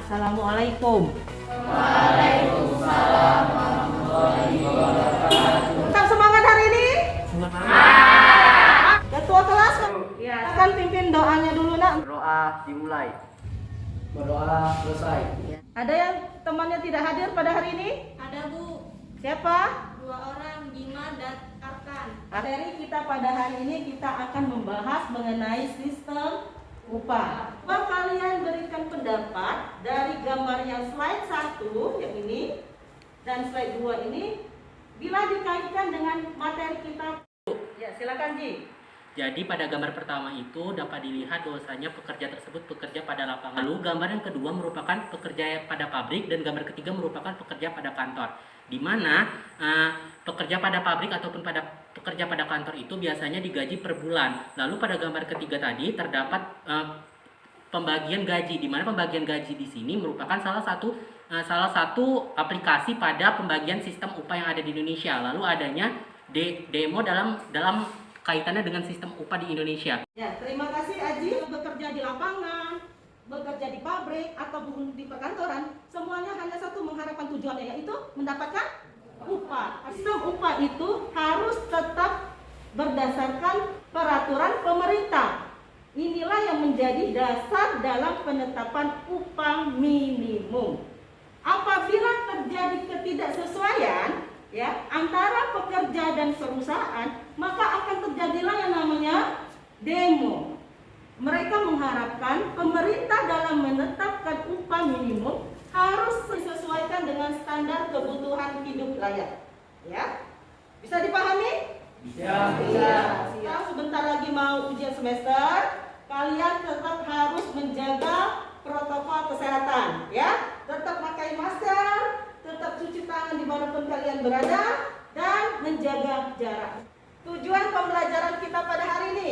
Assalamualaikum. Waalaikumsalam warahmatullahi wabarakatuh. Tetap semangat hari ini? Semangat. Ketua kelas, ya, akan pimpin doanya dulu nak. Berdoa dimulai. Berdoa selesai. Ada yang temannya tidak hadir pada hari ini? Ada Bu, Siapa? 2 orang, Bima dan Arkan. Materi kita pada hari ini kita akan membahas mengenai sistem upah. Coba kalian berikan pendapat dari gambar yang slide 1 yang ini dan slide 2 ini bila dikaitkan dengan materi kita. Ya, silakan Ji. Jadi pada gambar pertama itu dapat dilihat bahwasanya pekerja tersebut bekerja pada lapangan. Lalu gambar yang kedua merupakan pekerja pada pabrik dan gambar ketiga merupakan pekerja pada kantor. Di mana pekerja pada pabrik ataupun pekerja pada kantor itu biasanya digaji per bulan. Lalu pada gambar ketiga tadi terdapat pembagian gaji, di mana pembagian gaji di sini merupakan salah satu aplikasi pada pembagian sistem upah yang ada di Indonesia. Lalu adanya demo dalam kaitannya dengan sistem upah di Indonesia. Ya, terima kasih Aji. Bekerja di lapangan, bekerja di pabrik ataupun di perkantoran, semuanya hanya satu mengharapkan tujuannya, yaitu mendapatkan upah. Sistem upah itu harus tetap berdasarkan peraturan pemerintah. Inilah yang menjadi dasar dalam penetapan upah minimum. Apabila terjadi ketidaksesuaian ya antara pekerja dan perusahaan, maka akan terjadilah yang namanya demo. Mereka mengharapkan pemerintah dalam menetapkan upah minimum harus disesuaikan dengan standar kebutuhan hidup layak. Ya, bisa dipahami? Bisa. Sekarang sebentar lagi mau ujian semester, kalian tetap harus menjaga protokol kesehatan, ya. Tetap pakai masker, tetap cuci tangan dimanapun kalian berada, dan menjaga jarak. Tujuan pembelajaran kita pada hari ini.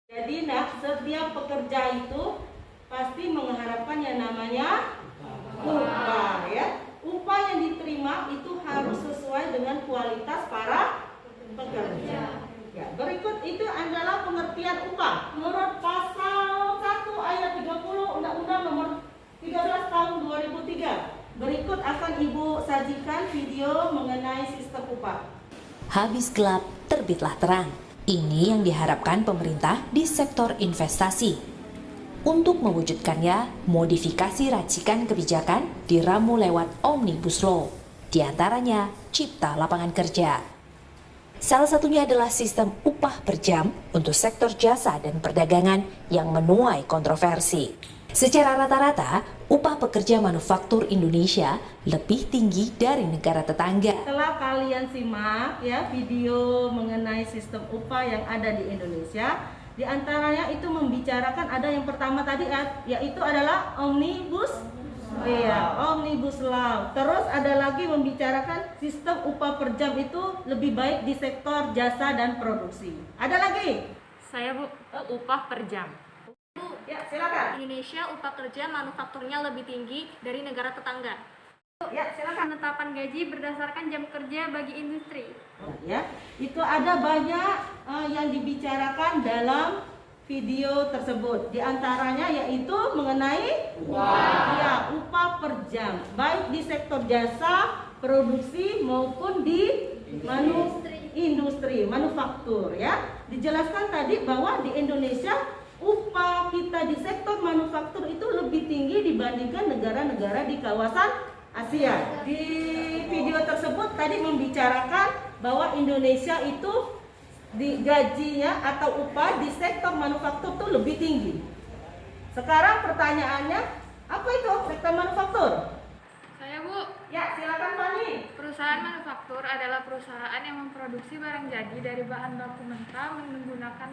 Jadi setiap pekerja itu pasti mengharapkan yang namanya upah, ya. Upah yang diterima itu harus sesuai dengan kualitas para pekerja. Ya, berikut itu adalah pengertian upah menurut pasal 1 ayat 30 Undang-Undang Nomor 13 Tahun 2003. Berikut akan Ibu sajikan video mengenai sistem upah. Habis gelap, terbitlah terang. Ini yang diharapkan pemerintah di sektor investasi. Untuk mewujudkannya, modifikasi racikan kebijakan diramu lewat Omnibus Law, di antaranya Cipta Lapangan Kerja. Salah satunya adalah sistem upah per jam untuk sektor jasa dan perdagangan yang menuai kontroversi. Secara rata-rata, upah pekerja manufaktur Indonesia lebih tinggi dari negara tetangga. Setelah kalian simak ya video mengenai sistem upah yang ada di Indonesia, di antaranya itu membicarakan ada yang pertama tadi yaitu adalah Omnibus Law. Terus ada lagi membicarakan sistem upah per jam itu lebih baik di sektor jasa dan produksi. Ada lagi? Saya Bu, upah per jam. Ya, silakan. Indonesia upah kerja manufakturnya lebih tinggi dari negara tetangga. Ya, silakan. Penetapan gaji berdasarkan jam kerja bagi industri. Ya, itu ada banyak yang dibicarakan dalam video tersebut. Di antaranya yaitu mengenai upah per jam, baik di sektor jasa, produksi maupun di industri manufaktur ya. Dijelaskan tadi bahwa di Indonesia upah kita di sektor manufaktur itu lebih tinggi dibandingkan negara-negara di kawasan Asia. Di video tersebut tadi membicarakan bahwa Indonesia itu di gajinya atau upah di sektor manufaktur itu lebih tinggi. Sekarang pertanyaannya, apa itu sektor manufaktur? Saya Bu, Ya, silakan Fani. perusahaan manufaktur adalah perusahaan yang memproduksi barang jadi dari bahan baku mentah menggunakan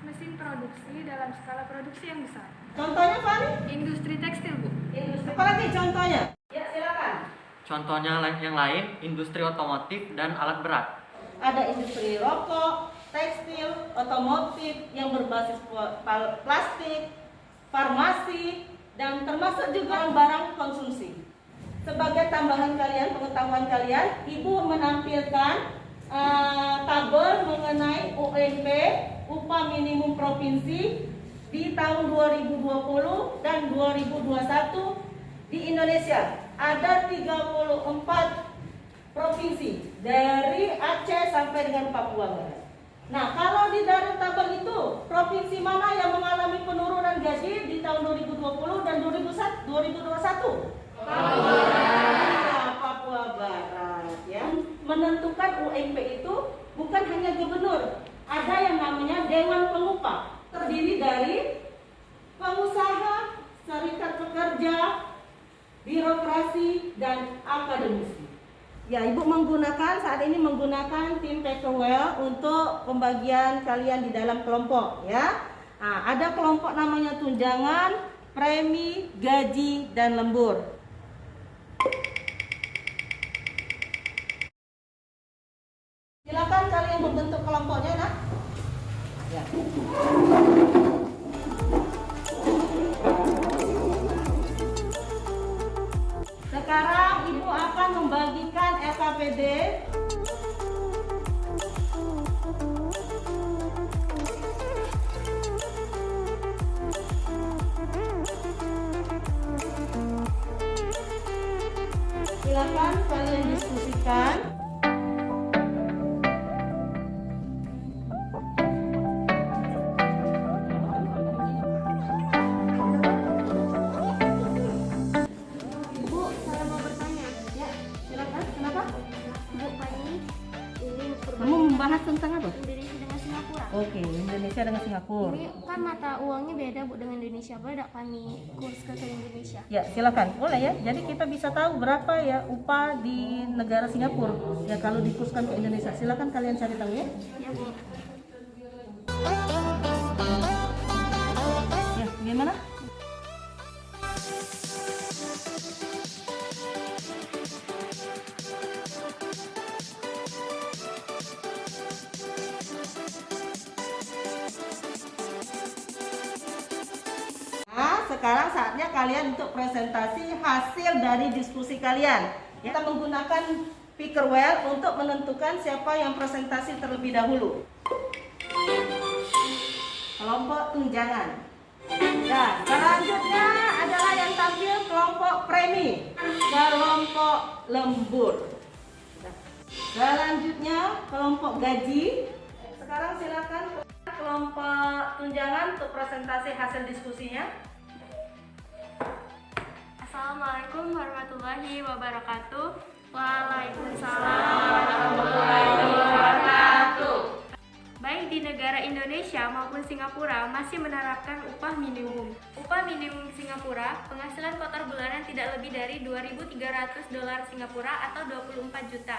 mesin produksi dalam skala produksi yang besar. Contohnya Fani? Industri tekstil Bu. Industri. Apa lagi contohnya? Ya, silakan. Contohnya yang lain, industri otomotif dan alat berat. Ada industri rokok, tekstil, otomotif yang berbasis plastik, farmasi, dan termasuk juga barang konsumsi. Sebagai tambahan pengetahuan kalian, Ibu menampilkan tabel mengenai UMP, upah minimum provinsi di tahun 2020 dan 2021 Di Indonesia ada 34 provinsi dari Aceh sampai dengan Papua Barat. Nah, kalau di dalam tabel itu provinsi mana yang mengalami penurunan gaji di tahun 2020 dan 2021? Papua Barat ya. Menentukan UMP itu bukan hanya gubernur, ada yang namanya Dewan Pengupah, terdiri dari pengusaha, serikat pekerja, birokrasi, dan akademisi. Ya, Ibu saat ini menggunakan tim Peckerwell untuk pembagian kalian di dalam kelompok ya. Nah, ada kelompok namanya tunjangan, premi, gaji, dan lembur. Silakan kalian membentuk kelompoknya, nah. Ya. Sekarang Ibu akan membagikan LKPD. Silakan kalian diskusikan. Kamu membahas tentang apa? Indonesia dengan Singapura. Oke, Indonesia dengan Singapura. Ini kan mata uangnya beda Bu dengan Indonesia. Boleh tidak kami kurs ke Indonesia? Ya, silakan. Boleh ya. Jadi kita bisa tahu berapa ya upah di negara Singapura. Ya kalau dikurskan ke Indonesia. Silakan kalian cari tahu ya. Ya Bu. Ya, gimana? Sekarang saatnya kalian untuk presentasi hasil dari diskusi kalian. Kita menggunakan Peckerwell untuk menentukan siapa yang presentasi terlebih dahulu. Kelompok tunjangan. Dan selanjutnya adalah yang tampil kelompok premi, kelompok lembur. Selanjutnya kelompok gaji. Sekarang silakan kelompok tunjangan untuk presentasi hasil diskusinya. Assalamualaikum warahmatullahi wabarakatuh. Waalaikumsalam warahmatullahi wabarakatuh. Baik di negara Indonesia maupun Singapura masih menerapkan upah minimum. Upah minimum Singapura, penghasilan kotor bulanan tidak lebih dari 2.300 dolar Singapura atau 24 juta.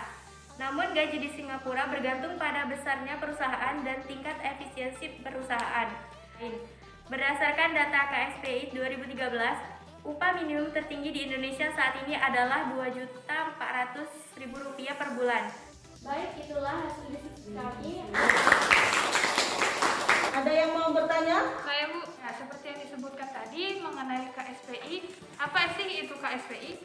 Namun gaji di Singapura bergantung pada besarnya perusahaan dan tingkat efisiensi perusahaan. Berdasarkan data KSPI 2013, upah minimum tertinggi di Indonesia saat ini adalah Rp2.400.000 per bulan. Baik, itulah hasil diskusi kami. Ada yang mau bertanya? Saya Bu, ya, seperti yang disebutkan tadi mengenai KSPI, apa sih itu KSPI?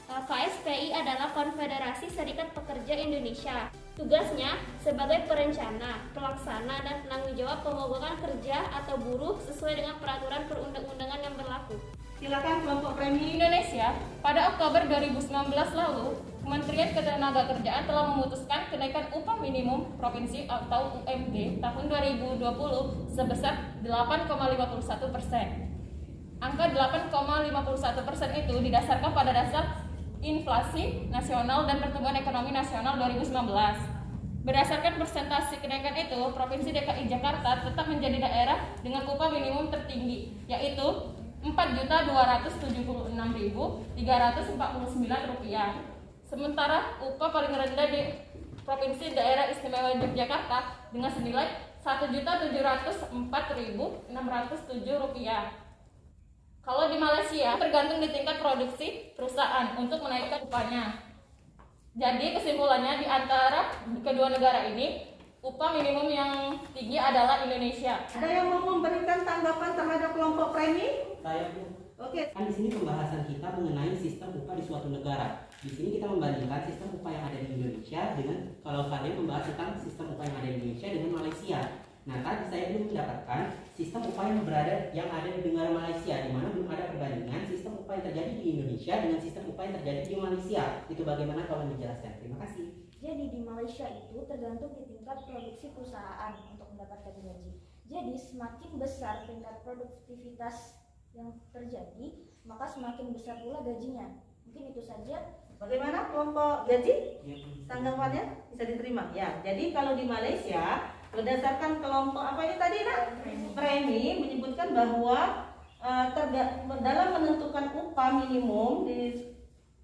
KSPI adalah Konfederasi Serikat Pekerja Indonesia. Tugasnya sebagai perencana, pelaksana, dan penanggung jawab pemogokan kerja atau buruh sesuai dengan peraturan perundang-undangan yang berlaku. Silakan kelompok premi. Indonesia, pada Oktober 2019 lalu, Kementerian Ketenagakerjaan telah memutuskan kenaikan upah minimum provinsi atau UMP tahun 2020 sebesar 8,51%. Angka 8,51% itu didasarkan pada dasar inflasi nasional dan pertumbuhan ekonomi nasional 2019. Berdasarkan persentase kenaikan itu, Provinsi DKI Jakarta tetap menjadi daerah dengan upah minimum tertinggi, yaitu Rp4.276.349. Sementara upah paling rendah di Provinsi Daerah Istimewa Yogyakarta dengan senilai Rp1.704.607. Kalau di Malaysia tergantung di tingkat produksi perusahaan untuk menaikkan upahnya. Jadi kesimpulannya di antara kedua negara ini, upah minimum yang tinggi adalah Indonesia. Ada yang mau memberikan tanggapan terhadap kelompok premi? Saya Bu. Oke. Kan di sini pembahasan kita mengenai sistem upah di suatu negara. Di sini kita membandingkan sistem upah yang ada di Indonesia dengan kalau kalian membahas tentang sistem upah yang ada di Indonesia dengan Malaysia. Nah, tadi saya belum mendapatkan sistem upah yang ada di negara Malaysia, di mana belum ada perbandingan sistem upah yang terjadi di Indonesia dengan sistem upah yang terjadi di Malaysia. Itu bagaimana tolong dijelaskan? Terima kasih. Jadi di Malaysia itu tergantung di tingkat produksi perusahaan untuk mendapatkan gaji. Jadi semakin besar tingkat produktivitas yang terjadi, maka semakin besar pula gajinya. Mungkin itu saja. Bagaimana kelompok gaji? Tanggapannya bisa diterima? Ya, jadi kalau di Malaysia berdasarkan kelompok apa ini tadi nak? Premi menyebutkan bahwa dalam menentukan upah minimum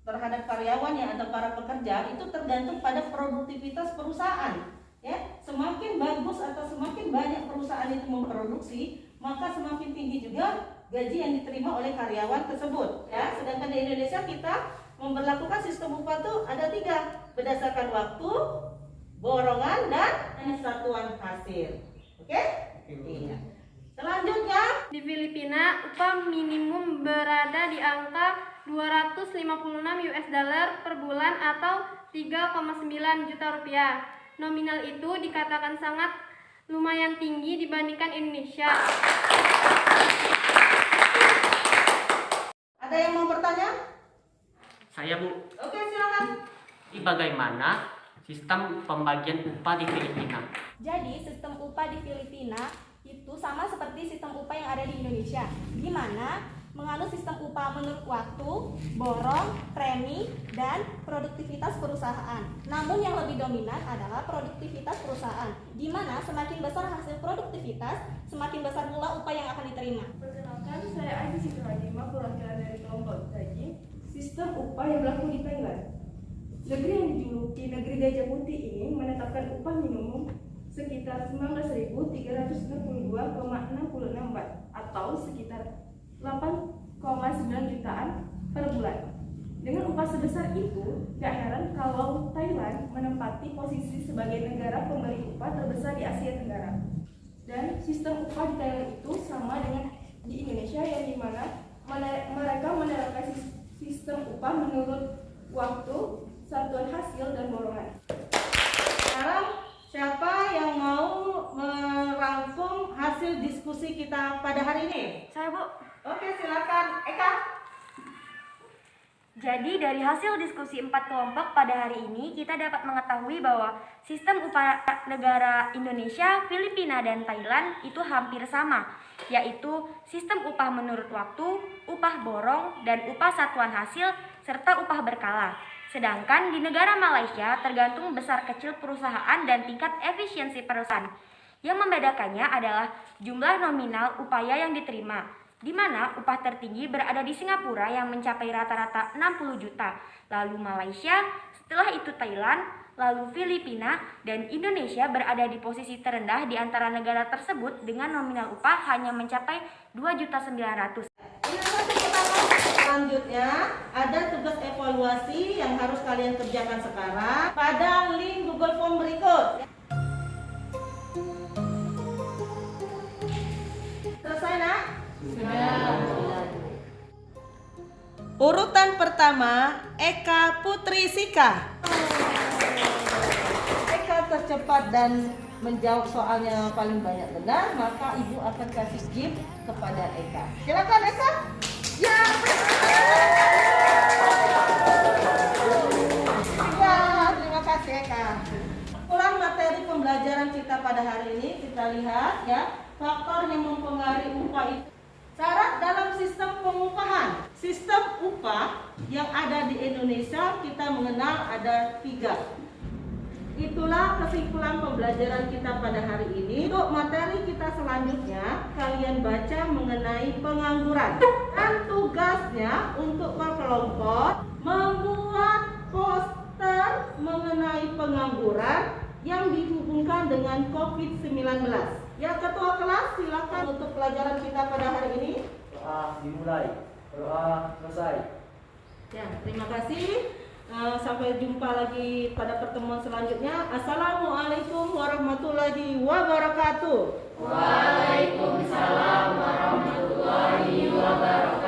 terhadap karyawannya atau para pekerja itu tergantung pada produktivitas perusahaan. Ya, semakin bagus atau semakin banyak perusahaan itu memproduksi, maka semakin tinggi juga gaji yang diterima oleh karyawan tersebut. Ya, sedangkan di Indonesia kita memberlakukan sistem upah itu ada 3 berdasarkan waktu, borongan dan satuan hasil. Oke? Iya. Selanjutnya Di Filipina, upah minimum berada di angka 256 US dollar per bulan atau 3,9 juta rupiah. Nominal itu dikatakan sangat lumayan tinggi dibandingkan Indonesia. ada yang mau bertanya? Saya Bu, Oke, silakan. ini bagaimana sistem pembagian upah di Filipina? Jadi sistem upah di Filipina itu sama seperti sistem upah yang ada di Indonesia, di mana menganut sistem upah menurut waktu, borong, premi, dan produktivitas perusahaan. Namun yang lebih dominan adalah produktivitas perusahaan, di mana semakin besar hasil produktivitas, semakin besar pula upah yang akan diterima. Perkenalkan, saya Aji Siti Rajima, perwakilan dari kelompok gaji. Sistem upah yang berlaku di Thailand. Negeri yang dijuluki negeri gajah putih ini menetapkan upah minimum sekitar 19.362,66 baht atau sekitar 8,9 jutaan per bulan. Dengan upah sebesar itu, gak heran kalau Thailand menempati posisi sebagai negara pemberi upah terbesar di Asia Tenggara. Dan sistem upah di Thailand itu sama dengan di Indonesia, yang dimana mereka menerapkan sistem upah menurut waktu, satuan hasil, dan borongan. Sekarang siapa yang mau merangkum hasil diskusi kita pada hari ini? Saya Bu. Oke, silakan Eka. Jadi dari hasil diskusi 4 kelompok pada hari ini, kita dapat mengetahui bahwa sistem upah negara Indonesia, Filipina, dan Thailand itu hampir sama, yaitu sistem upah menurut waktu, upah borong, dan upah satuan hasil, serta upah berkala. Sedangkan di negara Malaysia tergantung besar kecil perusahaan dan tingkat efisiensi perusahaan. Yang membedakannya adalah jumlah nominal upaya yang diterima, di mana upah tertinggi berada di Singapura yang mencapai rata-rata 60 juta, lalu Malaysia, setelah itu Thailand, lalu Filipina, dan Indonesia berada di posisi terendah di antara negara tersebut dengan nominal upah hanya mencapai 2.900.000. Selanjutnya ada tugas evaluasi yang harus kalian kerjakan sekarang pada link Google Form berikut. Selesai nak? Urutan pertama Eka Putri Sika. Eka tercepat dan menjawab soalnya paling banyak benar, maka ibu akan kasih gift kepada Eka. Silakan Eka. Ya. Ya, terima kasih Eka. Ulang materi pembelajaran kita pada hari ini, kita lihat ya faktor yang mempengaruhi upah itu. Syarat dalam sistem pengupahan. Sistem upah yang ada di Indonesia kita mengenal ada 3. Itulah kesimpulan pembelajaran kita pada hari ini. Untuk materi kita selanjutnya, kalian baca mengenai pengangguran. Dan tugasnya untuk per kelompok membuat poster mengenai pengangguran yang dihubungkan dengan COVID-19. Ya, ketua kelas silakan untuk pelajaran kita pada hari ini. Doa dimulai, doa selesai. Ya, terima kasih. Sampai jumpa lagi pada pertemuan selanjutnya. Assalamualaikum warahmatullahi wabarakatuh. Waalaikumsalam warahmatullahi wabarakatuh.